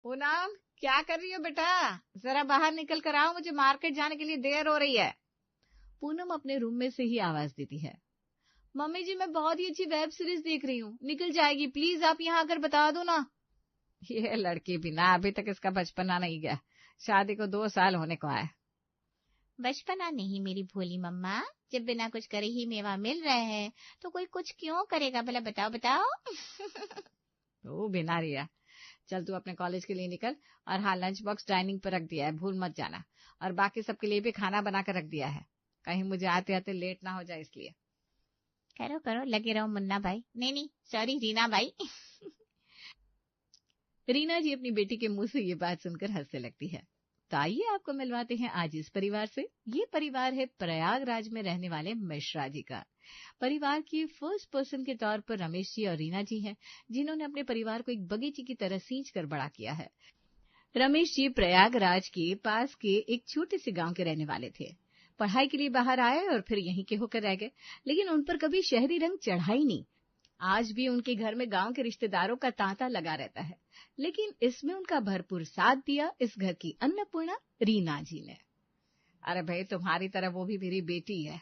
पूनम, क्या कर रही हो बेटा? जरा बाहर निकल कर आओ, मुझे मार्केट जाने के लिए देर हो रही है। पूनम अपने रूम में से ही आवाज देती है। मम्मी जी, मैं बहुत ही अच्छी वेब सीरीज देख रही हूँ, निकल जाएगी, प्लीज आप यहाँ आकर बता दो ना। ये लड़की भी ना, अभी तक इसका बचपना नहीं गया, शादी को 2 साल होने को आए। बचपना नहीं मेरी भोली मम्मा, जब बिना कुछ करे ही मेवा मिल रहे हैं तो कोई कुछ क्यों करेगा भला, बताओ बताओ। तो बिना रिया, चल तू अपने कॉलेज के लिए निकल। और हाँ, लंच बॉक्स डाइनिंग पर रख दिया है, भूल मत जाना। और बाकी सबके लिए भी खाना बना कर रख दिया है, कहीं मुझे आते आते लेट ना हो जाए इसलिए। करो करो, लगे रहो मुन्ना भाई, नहीं सॉरी रीना भाई। रीना जी अपनी बेटी के मुंह से ये बात सुनकर हंसने लगती है। तो आइए आपको मिलवाते हैं आज इस परिवार से। ये परिवार है प्रयागराज में रहने वाले मिश्रा जी का। परिवार की फर्स्ट पर्सन के तौर पर रमेश जी और रीना जी हैं, जिन्होंने अपने परिवार को एक बगीचे की तरह सींच कर बड़ा किया है। रमेश जी प्रयागराज के पास के एक छोटे से गांव के रहने वाले थे। पढ़ाई के लिए बाहर आए और फिर यहीं के होकर रह गए, लेकिन उन पर कभी शहरी रंग चढ़ा ही नहीं। आज भी उनके घर में गांव के रिश्तेदारों का तांता लगा रहता है, लेकिन इसमें उनका भरपूर साथ दिया इस घर की अन्नपूर्णा रीना जी ने। अरे भाई, तुम्हारी तरह वो भी मेरी बेटी है,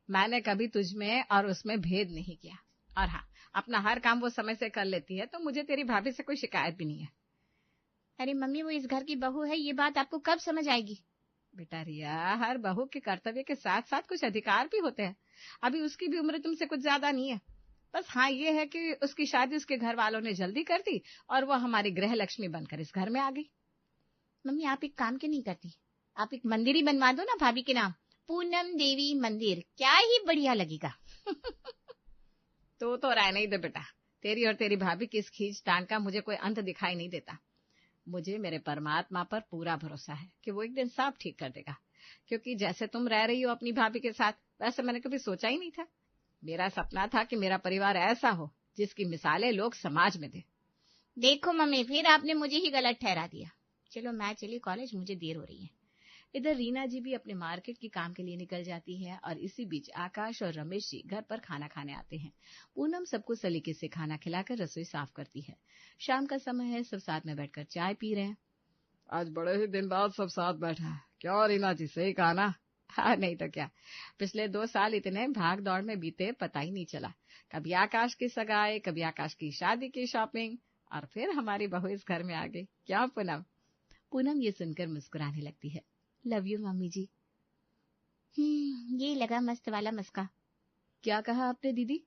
मैंने कभी तुझमें और उसमें भेद नहीं किया। और हाँ, अपना हर काम वो समय से कर लेती है, तो मुझे तेरी भाभी से कोई शिकायत भी नहीं है। अरे मम्मी, वो इस घर की बहू है, ये बात आपको कब समझ आएगी? बेटा रिया, हर बहू के कर्तव्य के साथ साथ कुछ अधिकार भी होते हैं। अभी उसकी भी उम्र तुमसे कुछ ज्यादा नहीं है। बस हाँ, ये है कि उसकी शादी उसके घर वालों ने जल्दी कर दी और वो हमारी गृह लक्ष्मी बनकर इस घर में आ गई। मम्मी, आप एक काम क्यों नहीं करती? आप एक मंदिर ही बनवा दो ना भाभी के नाम, पूनम देवी मंदिर, क्या ही बढ़िया लगेगा। तो रहने ही दे बेटा, तेरी और तेरी भाभी की इस खींचतान का मुझे कोई अंत दिखाई नहीं देता। मुझे मेरे परमात्मा पर पूरा भरोसा है कि वो एक दिन सब ठीक कर देगा, क्योंकि जैसे तुम रह रही हो अपनी भाभी के साथ, वैसे मैंने कभी सोचा ही नहीं था। मेरा सपना था कि मेरा परिवार ऐसा हो जिसकी मिसालें लोग समाज में दें। देखो मम्मी, फिर आपने मुझे ही गलत ठहरा दिया। चलो मैं चली कॉलेज, मुझे देर हो रही है। इधर रीना जी भी अपने मार्केट के काम के लिए निकल जाती है और इसी बीच आकाश और रमेश जी घर पर खाना खाने आते हैं। पूनम सबको सलीके से खाना खिलाकर रसोई साफ करती है। शाम का समय है, सब साथ में बैठकर चाय पी रहे हैं। आज बड़े ही दिन बाद सब साथ बैठा है, क्या रीना जी, सही कहा ना? हाँ, नहीं तो क्या। पिछले 2 साल इतने भाग दौड़ में बीते, पता ही नहीं चला। कभी आकाश की सगाई, कभी आकाश की शादी की शॉपिंग, और फिर हमारी बहू इस घर में आ गई। क्या पूनम? पूनम ये सुनकर मुस्कुराने लगती है। लव यू मम्मी जी। ये लगा मस्त वाला मस्का। क्या कहा आपने दीदी?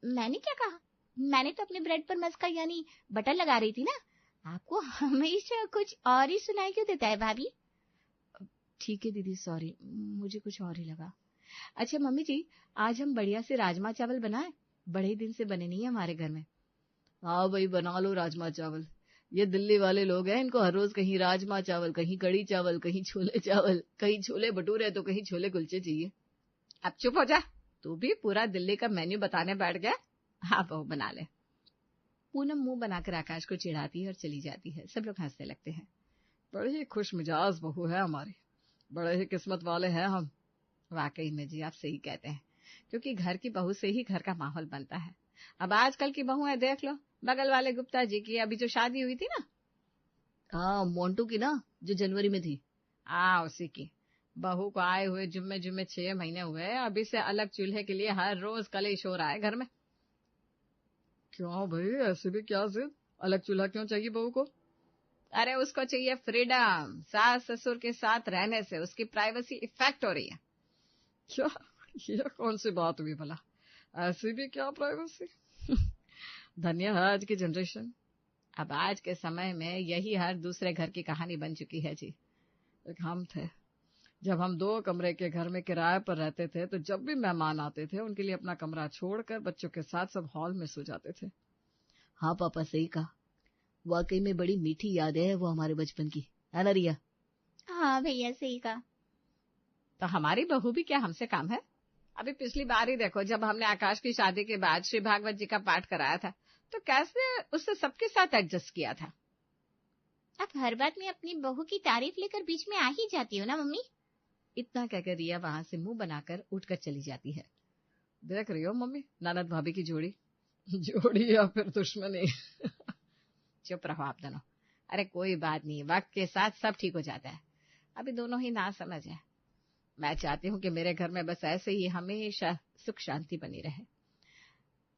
मैंने क्या कहा? मैंने तो अपने ब्रेड पर मस्का यानी बटर लगा रही थी ना। आपको हमेशा कुछ और ही सुनाई क्यों देता है भाभी? ठीक है दीदी, सॉरी, मुझे कुछ और ही लगा। अच्छा मम्मी जी, आज हम बढ़िया से राजमा चावल बनाएं, बड़े दिन से बने नहीं है हमारे घर में। हाँ भाई, बना लो राजमा चावल। ये दिल्ली वाले लोग हैं, इनको हर रोज कहीं राजमा चावल, कहीं कड़ी चावल, कहीं छोले चावल, कहीं छोले भटूरे, तो कहीं छोले कुलचे चाहिए। अब चुप हो जा, तू भी पूरा दिल्ली का मेन्यू बताने बैठ गया। हाँ बहू, बना ले। पूनम मुंह बनाकर आकाश को चिढ़ाती है और चली जाती है। सब लोग हंसने लगते हैं। बड़ी ही खुश मिजाज बहू है हमारी, बड़े ही किस्मत वाले हैं हम। वाकई में जी, आप सही कहते हैं, क्योंकि घर की बहू से ही घर का माहौल बनता है। अब आजकल की बहू है, देख लो, बगल वाले गुप्ता जी की अभी जो शादी हुई थी ना, हाँ मोन्टू की ना, जो जनवरी में थी, उसी की बहू को आए हुए जुम्मे जुम्मे 6 महीने हुए, अभी से अलग चूल्हे के लिए हर रोज कलेश हो रहा है घर में। क्यों भाई, ऐसे भी क्या जिद? अलग चूल्हा क्यों चाहिए बहू को? अरे उसको चाहिए फ्रीडम, सास ससुर के साथ रहने से उसकी प्राइवेसी इफेक्ट हो रही है। क्या? ये कौन सी बात हुई भला? ऐसी भी क्या प्राइवेसी? धन्य है आज की जनरेशन। अब आज के समय में यही हर दूसरे घर की कहानी बन चुकी है जी। एक हम थे, जब हम 2 कमरे के घर में किराए पर रहते थे, तो जब भी मेहमान आते थे उनके लिए अपना कमरा छोड़कर बच्चों के साथ सब हॉल में सो जाते थे। हाँ पापा, सही कहा, वाकई में बड़ी मीठी यादें हैं वो हमारे बचपन की, है ना रिया? हाँ भैया, सही कहा। तो हमारी बहू भी क्या हमसे कम है? अभी पिछली बार ही देखो, जब हमने आकाश की शादी के बाद श्री भागवत जी का पाठ कराया था, तो कैसे उससे सबके साथ एडजस्ट किया था। आप हर बात में अपनी बहू की तारीफ लेकर बीच में आ ही जाती हो ना मम्मी। इतना कहकर रिया वहां से मुंह बनाकर उठकर चली जाती है। देख रही हो मम्मी, ननद भाभी की जोड़ी, जोड़ी या फिर दुश्मनी। चुप रहो आप दोनों। अरे कोई बात नहीं, वक्त के साथ सब ठीक हो जाता है। अभी दोनों ही ना समझ है। मैं चाहती हूँ कि मेरे घर में बस ऐसे ही हमेशा सुख शांति बनी रहे।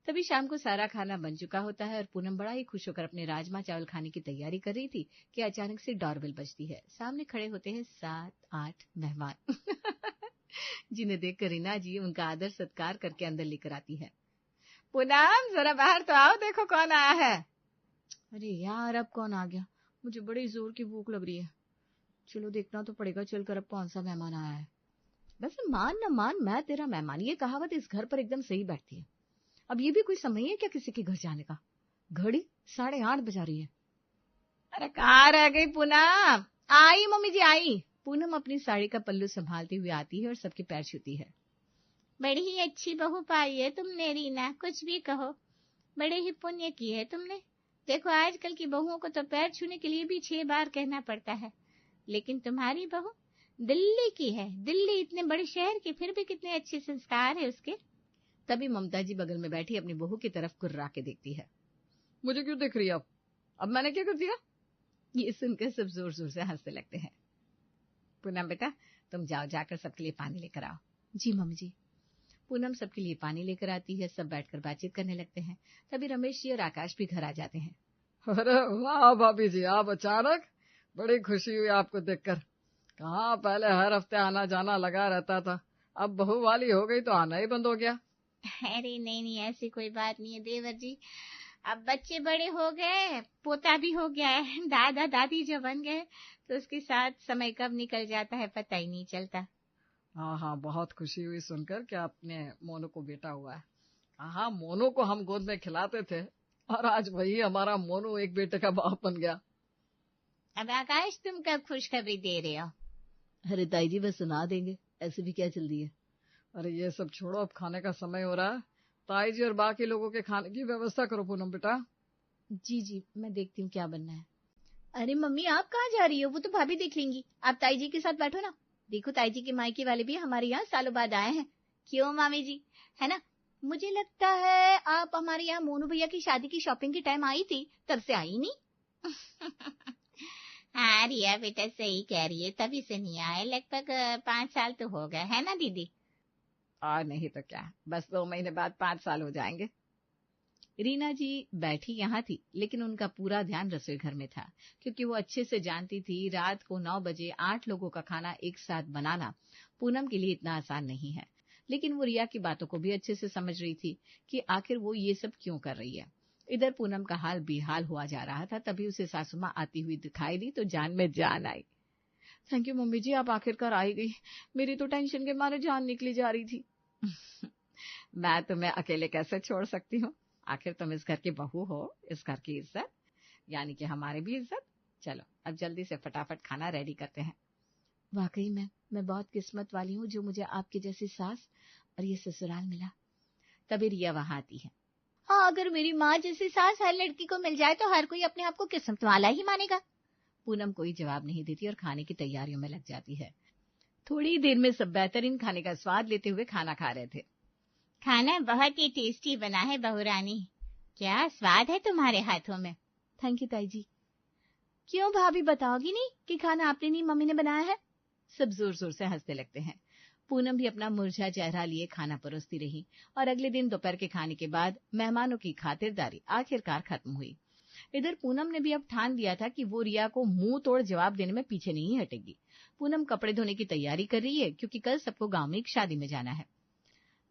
तभी शाम को सारा खाना बन चुका होता है और पूनम बड़ा ही खुश होकर अपने राजमा चावल खाने की तैयारी कर रही थी कि अचानक से डोरबेल बजती है। सामने खड़े होते हैं 7-8 मेहमान जिन्हें देखकर रीना जी उनका आदर सत्कार करके अंदर लेकर आती है। पूनम जरा बाहर तो आओ, देखो कौन आया है। अरे यार, अब कौन आ गया? मुझे बड़ी जोर की भूख लग रही है। चलो देखना तो पड़ेगा चलकर अब कौन सा मेहमान आया है। वैसे मान न मान, मैं तेरा मेहमान, ये कहावत इस घर पर एकदम सही बैठती है। अब ये भी कोई समय है क्या किसी के घर जाने का? घड़ी 8:30 बजा रही है। अरे कहाँ रह गई पूनम? आई मम्मी जी आई। पूनम अपनी साड़ी का पल्लू संभालती हुई आती है और सबके पैर छूती है। बड़ी ही अच्छी बहू पाई है तुमने रीना, कुछ भी कहो, बड़े ही पुण्य की है तुमने। देखो आजकल की बहुओं को तो पैर छूने के लिए भी 6 बार कहना पड़ता है, लेकिन तुम्हारी बहू दिल्ली की है, दिल्ली इतने बड़े शहर की, फिर भी कितने अच्छे संस्कार है उसके। तभी ममता जी बगल में बैठी अपनी बहू की तरफ कुर्रा के देखती है। मुझे क्यों देख रही है? अब मैंने क्या कर दिया? ये सुनकर सब जोर जोर से हंसने लगते हैं। पूनम बेटा, तुम जाओ, जाकर सबके लिए पानी लेकर आओ। जी मम्मी जी। पूनम सबके लिए पानी लेकर आती है। सब बैठकर बातचीत करने लगते हैं। तभी रमेश जी और आकाश भी घर आ जाते हैं। अरे वाह भाभी जी, आप अचानक, बड़ी खुशी हुई आपको देखकर। कहाँ पहले हर हफ्ते आना जाना लगा रहता था, अब बहू वाली हो गई तो आना ही बंद हो गया। अरे नहीं नहीं, ऐसी कोई बात नहीं है देवर जी। अब बच्चे बड़े हो गए, पोता भी हो गया है, दादा दादी जो बन गए तो उसके साथ समय कब निकल जाता है पता ही नहीं चलता। हाँ हाँ, बहुत खुशी हुई सुनकर कि आपने मोनू को बेटा हुआ है। हाँ, मोनू को हम गोद में खिलाते थे और आज वही हमारा मोनू एक बेटे का बाप बन गया। अब आकाश तुम कब खुशखबरी दे रहे हो? अरे ताई जी बस सुना देंगे, ऐसे भी क्या चल रही है। अरे ये सब छोड़ो, अब खाने का समय हो रहा है। ताई जी और बाकी लोगों के खाने की व्यवस्था करो पूनम बेटा। जी जी, मैं देखती हूँ क्या बनना है। अरे मम्मी आप कहाँ जा रही हो? वो तो भाभी देख लेंगी, आप ताई जी के साथ बैठो ना। देखो ताई जी के मायके वाले भी हमारे यहाँ सालों बाद आए हैं। क्यों मामी जी, है ना? मुझे लगता है आप हमारे यहाँ मोनू भैया की शादी की शॉपिंग के टाइम आई थी, तब से आई नहीं। हाँ रिया बेटा सही कह रही है, तभी से नहीं आए, लगभग 5 साल तो हो गए, है ना दीदी? और नहीं तो क्या, बस 2 महीने बाद 5 साल हो जाएंगे। रीना जी बैठी यहाँ थी, लेकिन उनका पूरा ध्यान रसोई घर में था, क्योंकि वो अच्छे से जानती थी रात को 9 बजे 8 लोगों का खाना एक साथ बनाना पूनम के लिए इतना आसान नहीं है। लेकिन वो रिया की बातों को भी अच्छे से समझ रही थी कि आखिर वो ये सब क्यों कर रही है। इधर पूनम का हाल बेहाल हुआ जा रहा था। तभी उसे सासू माँ आती हुई दिखाई दी तो जान में जान आई। थैंक यू मम्मी जी, आप आखिरकार आई गई। मेरी तो टेंशन के मारे जान निकली जा रही थी। मैं तुम्हें अकेले कैसे छोड़ सकती हूँ? आखिर तुम इस घर की बहू हो, इस घर की इज्जत, यानी कि हमारी भी इज्जत। चलो अब जल्दी से फटाफट खाना रेडी करते हैं। वाकई में मैं बहुत किस्मत वाली हूँ जो मुझे आपकी जैसी सास और ये ससुराल मिला। तभी रिया वहां आती है। हाँ, अगर मेरी माँ जैसी सास हर लड़की को मिल जाए तो हर कोई अपने आप को किस्मत वाला ही मानेगा। पूनम कोई जवाब नहीं देती और खाने की तैयारियों में लग जाती है। थोड़ी देर में सब बेहतरीन खाने का स्वाद लेते हुए खाना खा रहे थे। खाना बहुत ही टेस्टी बना है बहुरानी, क्या स्वाद है तुम्हारे हाथों में। थैंक यू ताई जी। क्यों भाभी बताओगी नहीं कि खाना आपने नहीं मम्मी ने बनाया है? सब जोर जोर से हंसने लगते हैं। पूनम भी अपना मुरझा चेहरा लिए खाना परोसती रही और अगले दिन दोपहर के खाने के बाद मेहमानों की खातिरदारी आखिरकार खत्म हुई। इधर पूनम ने भी अब ठान लिया था कि वो रिया को मुंह तोड़ जवाब देने में पीछे नहीं हटेगी। पूनम कपड़े धोने की तैयारी कर रही है क्योंकि कल सबको गांव में एक शादी में जाना है।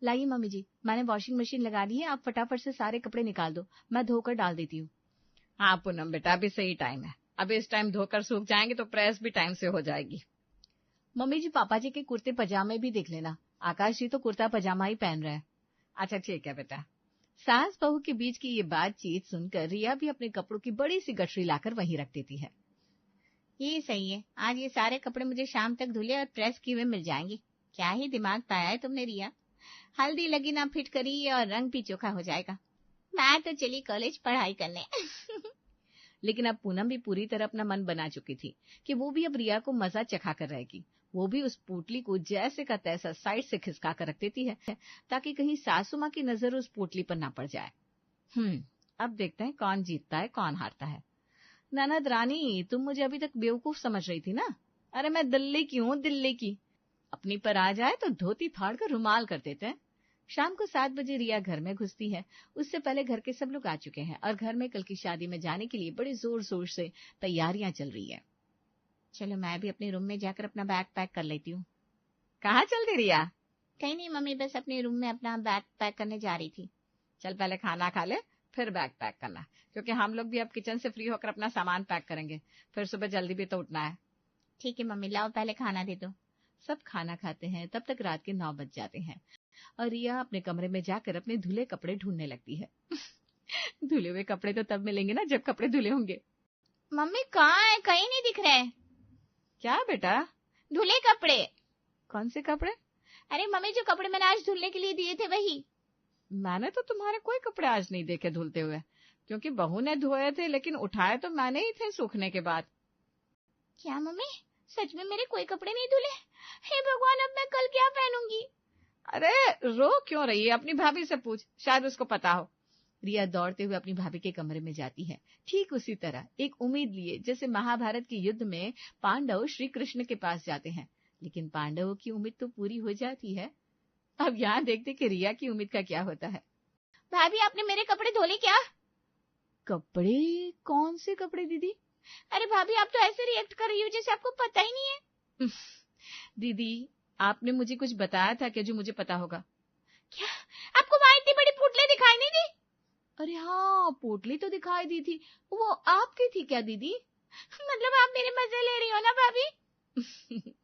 लाइए मम्मी जी, मैंने वॉशिंग मशीन लगा दी है, आप फटाफट से सारे कपड़े निकाल दो, मैं धोकर डाल देती हूँ। हाँ पूनम बेटा, अभी सही टाइम है, अब इस टाइम धोकर सूख जाएंगे तो प्रेस भी टाइम से हो जाएगी। मम्मी जी पापा जी के कुर्ते पजामे भी देख लेना, आकाश जी तो कुर्ता पजामा ही पहन रहे हैं। अच्छा ठीक है बेटा। सास बहू के बीच की ये बातचीत सुनकर रिया भी अपने कपड़ों की बड़ी सी गठरी लाकर वहीं रख देती है। ये सही है, आज ये सारे कपड़े मुझे शाम तक धुले और प्रेस किए हुए मिल जाएंगे। क्या ही दिमाग पाया है तुमने रिया, हल्दी लगी ना फिट करी और रंग भी चोखा हो जाएगा। मैं तो चली कॉलेज पढ़ाई करने। लेकिन अब पूनम भी पूरी तरह अपना मन बना चुकी थी कि वो भी अब रिया को मजा चखा कर रहेगी। वो भी उस पोटली को जैसे का तैसा साइड से खिसका कर रख देती है ताकि कहीं सासू माँ की नजर उस पोटली पर ना पड़ जाए। अब देखते हैं कौन जीतता है कौन हारता है। ननद रानी, तुम मुझे अभी तक बेवकूफ समझ रही थी ना? अरे मैं दिल्ली की हूँ, दिल्ली की। अपनी पर आ जाए तो धोती फाड़ कर रुमाल कर देते हैं। शाम को 7 बजे रिया घर में घुसती है। उससे पहले घर के सब लोग आ चुके हैं और घर में कल की शादी में जाने के लिए बड़े जोर शोर से तैयारियां चल रही है। चलो मैं भी अपने रूम में जाकर अपना बैग पैक कर लेती हूँ। कहाँ चलती रिया? कहीं नहीं मम्मी, बस अपने रूम में अपना बैग पैक करने जा रही थी। चल पहले खाना खा ले, फिर बैग पैक करना, क्योंकि हम लोग भी अब किचन से फ्री होकर अपना सामान पैक करेंगे, फिर सुबह जल्दी भी तो उठना है। ठीक है मम्मी, लाओ पहले खाना दे दो। सब खाना खाते हैं, तब तक रात के 9 बज जाते हैं और रिया अपने कमरे में जाकर अपने धुले कपड़े ढूंढने लगती है। धुले हुए कपड़े तो तब मिलेंगे ना जब कपड़े धुले होंगे। मम्मी कहाँ है? कहीं नहीं दिख रहे। क्या बेटा? धुले कपड़े। कौन से कपड़े? अरे मम्मी, जो कपड़े मैंने आज धुलने के लिए दिए थे वही। मैंने तो तुम्हारे कोई कपड़े आज नहीं देखे धुलते हुए, क्योंकि बहू ने धोए थे, लेकिन उठाए तो मैंने ही थे सूखने के बाद। क्या मम्मी, सच में मेरे कोई कपड़े नहीं धुले? हे भगवान, अब मैं कल क्या पहनूंगी? अरे रो क्यों रही है? अपनी भाभी से पूछ, शायद उसको पता हो। रिया दौड़ते हुए अपनी भाभी के कमरे में जाती है, ठीक उसी तरह एक उम्मीद लिए जैसे महाभारत के युद्ध में पांडव श्री कृष्ण के पास जाते हैं, लेकिन पांडवों की उम्मीद तो पूरी हो जाती है। अब यहाँ देखते कि रिया की उम्मीद का क्या होता है। भाभी, आपने मेरे कपड़े धोले क्या? कपड़े? कौन से कपड़े दीदी? अरे भाभी, आप तो ऐसे रिएक्ट कर रही हो जैसे आपको पता ही नहीं है। दीदी, आपने मुझे कुछ बताया था क्या जो मुझे पता होगा? क्या आपको वहां इतनी बड़ी पोटली दिखाई नहीं दी? अरे हाँ, पोटली तो दिखाई दी थी। वो आपकी थी क्या दीदी? मतलब आप मेरे मजे ले रही हो ना भाभी?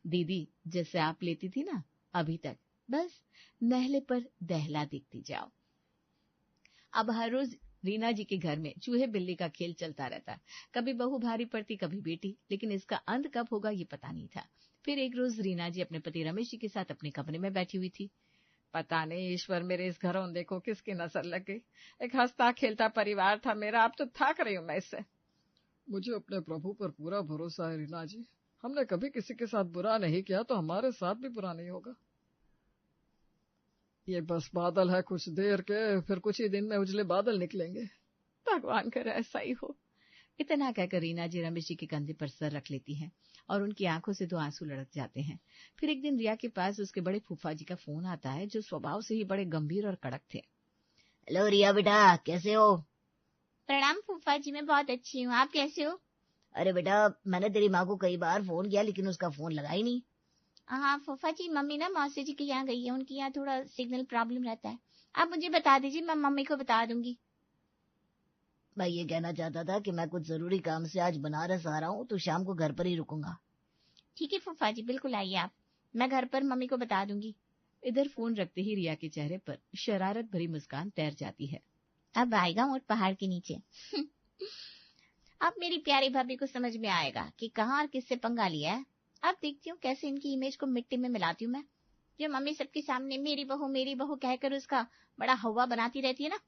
दीदी, जैसे आप लेती थी ना अभी तक, बस नहले पर दहला दिखती जाओ। अब हर रोज रीना जी के घर में चूहे बिल्ली का खेल चलता रहता। कभी बहू भारी पड़ती, कभी बेटी, लेकिन इसका अंत कब होगा ये पता नहीं था। फिर एक रोज रीना जी अपने पति रमेश जी के साथ अपने कमरे में बैठी हुई थी। पता नहीं ईश्वर, मेरे इस घरों देखो किसकी नजर लग गई। एक हंसता खेलता परिवार था मेरा, अब तो थक रही हूँ मैं इससे। मुझे अपने प्रभु पर पूरा भरोसा है रीना जी। हमने कभी किसी के साथ बुरा नहीं किया तो हमारे साथ भी बुरा नहीं होगा। ये बस बादल है कुछ देर के, फिर कुछ ही दिन में उजले बादल निकलेंगे। भगवान करे ऐसा ही हो। इतना कहकर रीना जी रमेश जी के कंधे पर सर रख लेती हैं और उनकी आंखों से 2 आंसू लड़क जाते हैं। फिर एक दिन रिया के पास उसके बड़े फूफा जी का फोन आता है, जो स्वभाव से ही बड़े गंभीर और कड़क थे। हेलो रिया बेटा, कैसे हो? प्रणाम फूफा जी, मैं बहुत अच्छी हूँ, आप कैसे हो? अरे बेटा, मैंने तेरी माँ को कई बार फोन किया लेकिन उसका फोन लगा ही नहीं। हाँ फूफा जी, मम्मी ना मौसी जी के यहाँ गई है, उनके यहाँ थोड़ा सिग्नल प्रॉब्लम रहता है। आप मुझे बता दीजिए, मैं मम्मी को बता दूंगी। मैं ये कहना चाहता था कि मैं कुछ जरूरी काम से आज बनारस आ रहा हूँ, तो शाम को घर पर ही रुकूंगा। ठीक है फूफा जी, बिल्कुल आइए आप, मैं घर पर मम्मी को बता दूंगी। इधर फोन रखते ही रिया के चेहरे पर शरारत भरी मुस्कान तैर जाती है। अब आएगा ऊँट पहाड़ के नीचे। अब मेरी प्यारी भाभी को समझ में आएगा कि कहाँ और किससे पंगा लिया है। अब देखती हूँ कैसे इनकी इमेज को मिट्टी में मिलाती हूँ मैं। जो मम्मी सबके सामने मेरी बहू कहकर उसका बड़ा हवा बनाती रहती है ना।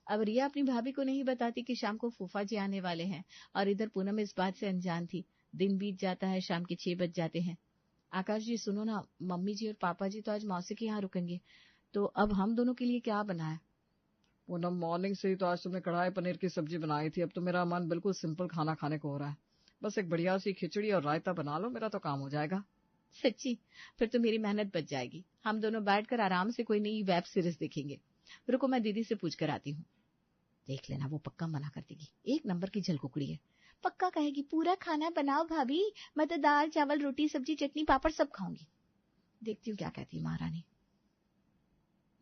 अब रिया अपनी भाभी को नहीं बताती कि शाम को फूफा जी आने वाले हैं, और इधर पूनम इस बात से अनजान थी। दिन बीत जाता है, शाम के 6 बज जाते हैं। आकाश जी सुनो ना, मम्मी जी और पापा जी तो आज मौसी के यहाँ रुकेंगे, तो अब हम दोनों के लिए क्या बनाए? पूनम, मॉर्निंग से ही तो आज तुमने कढ़ाई पनीर की सब्जी बनाई थी। अब तो मेरा मन बिल्कुल सिंपल खाना खाने को हो रहा है। बस एक बढ़िया सी खिचड़ी और रायता बना लो, मेरा तो काम हो जाएगा। सच्ची? फिर तो मेरी मेहनत बच जाएगी। हम दोनों बैठकर आराम से कोई नई वेब सीरीज देखेंगे। रुको, मैं दीदी से पूछ कर आती हूँ। देख लेना, वो पक्का मना कर देगी। एक नंबर की झलकुकड़ी है। पक्का कहेगी पूरा खाना बनाओ भाभी, मैं तो दाल चावल रोटी सब्जी चटनी पापड़ सब खाऊंगी। देखती हूँ क्या कहती है महारानी।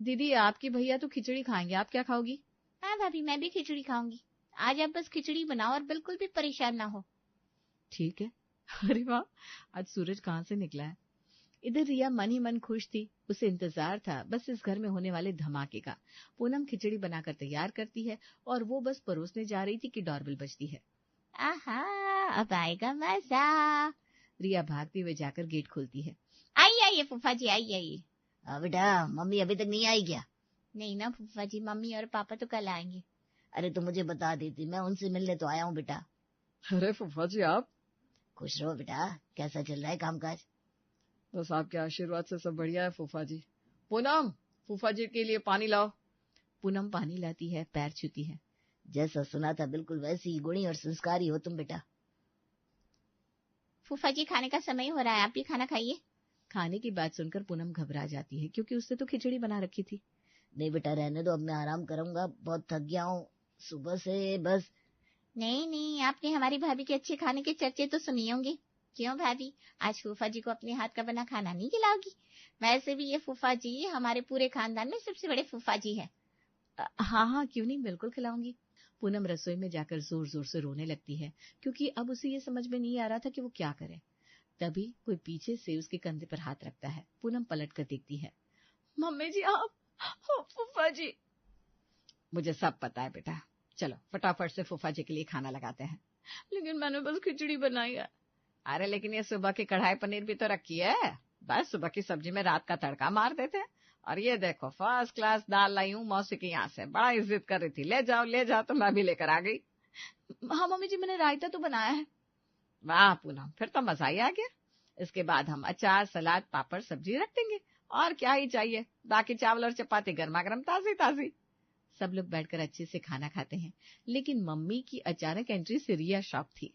दीदी, आपकी भैया तो खिचड़ी खाएंगे, आप क्या खाओगी? हाँ भाभी, मैं भी खिचड़ी खाऊंगी। आज आप बस खिचड़ी बनाओ और बिल्कुल भी परेशान ना हो। ठीक है। अरे वाह, आज सूरज कहाँ से निकला है। इधर रिया मन ही मन खुश थी। उसे इंतजार था बस इस घर में होने वाले धमाके का। पूनम खिचड़ी बनाकर तैयार करती है और वो बस परोसने जा रही थी कि डोरबेल बजती है। आहा, अब आएगा मजा। रिया भागती हुए जाकर गेट खोलती है। आइए आइए फूफा जी, आइए। बेटा, मम्मी अभी तक नहीं आई क्या? नहीं ना फूफा जी, मम्मी और पापा तो कल आएंगे। अरे तो मुझे बता देती, मैं उनसे मिलने तो आया हूँ बेटा। अरे फूफा जी, आप खुश रहो बेटा। कैसा चल रहा है कामकाज? बस आपके आशीर्वाद से सब बढ़िया है फूफा जी। पूनम, फूफा जी के लिए पानी लाओ। पूनम पानी लाती है, पैर छूती है। जैसा सुना था बिल्कुल वैसी ही गुणी और संस्कारी हो तुम बेटा। फूफा जी खाने का समय हो रहा है, आप भी खाना खाइए। खाने की बात सुनकर पूनम घबरा जाती है क्योंकि उसने तो खिचड़ी बना रखी थी। नहीं बेटा रहने दो, अब मैं आराम करूंगा, बहुत थक गया हूँ सुबह से बस। नहीं नहीं, आपने हमारी भाभी के अच्छे खाने के चर्चे तो सुनिए होंगे। क्यों भाभी, आज फूफा जी को अपने हाथ का बना खाना नहीं खिलाओगी? वैसे भी ये फूफा जी हमारे पूरे खानदान में सबसे बड़े फूफा जी है। हाँ हाँ क्यों नहीं, बिल्कुल खिलाऊंगी। पूनम रसोई में जाकर जोर जोर से रोने लगती है क्योंकि अब उसे ये समझ में नहीं आ रहा था कि वो क्या करे। तभी कोई पीछे से उसके कंधे पर हाथ रखता है। पूनम पलट कर देखती है। मम्मी जी आप, फूफा जी। मुझे सब पता है बेटा, चलो फटाफट से फूफा जी के लिए खाना लगाते हैं। लेकिन मैंने बस खिचड़ी बनाई है। अरे लेकिन ये सुबह की कढ़ाई पनीर भी तो रखी है, बस सुबह की सब्जी में रात का तड़का मार देते हैं। और ये देखो फर्स्ट क्लास दाल लाई हूँ मौसी के यहाँ से, बड़ा इज्जत कर रही थी, ले जाओ तो मैं भी लेकर आ गई। हाँ मम्मी जी मैंने रायता तो बनाया है। वाह पूनम, फिर तो मजा ही आ गया। इसके बाद हम अचार सलाद पापड़ सब्जी रख देंगे, और क्या ही चाहिए। बाकी चावल और चपाती गर्मा गर्म ताजी ताजी। सब लोग बैठकर अच्छे से खाना खाते हैं। लेकिन मम्मी की अचानक एंट्री से रिया शॉक थी।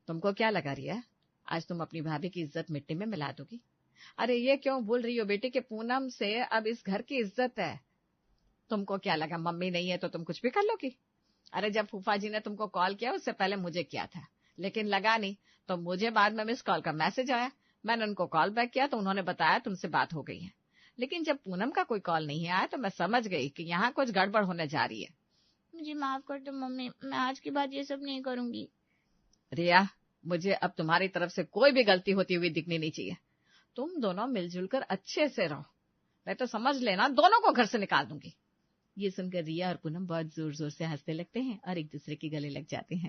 तुमको क्या लगा रिया, आज तुम अपनी भाभी की इज्जत मिट्टी में मिला दोगी? अरे ये क्यों बोल रही हो बेटी कि पूनम से अब इस घर की इज्जत है। तुमको क्या लगा मम्मी नहीं है तो तुम कुछ भी कर लोगी? अरे जब फूफा जी ने तुमको कॉल किया उससे पहले मुझे किया था, लेकिन लगा नहीं, तो मुझे बाद में मिस कॉल का मैसेज आया। मैंने उनको कॉल बैक किया तो उन्होंने बताया तुमसे बात हो गई है। लेकिन जब पूनम का कोई कॉल नहीं आया तो मैं समझ गई कि यहाँ कुछ गड़बड़ होने जा रही है। मुझे माफ कर दो मम्मी, मैं आज के बाद ये सब नहीं करूंगी। रिया, मुझे अब तुम्हारी तरफ से कोई भी गलती होती हुई दिखनी नहीं चाहिए। तुम दोनों मिलजुल कर अच्छे से रहो, नहीं तो समझ लेना दोनों को घर से निकाल दूंगी। ये सुनकर रिया और पूनम बहुत जोर जोर से हंसने लगते हैं और एक दूसरे के गले लग जाते हैं।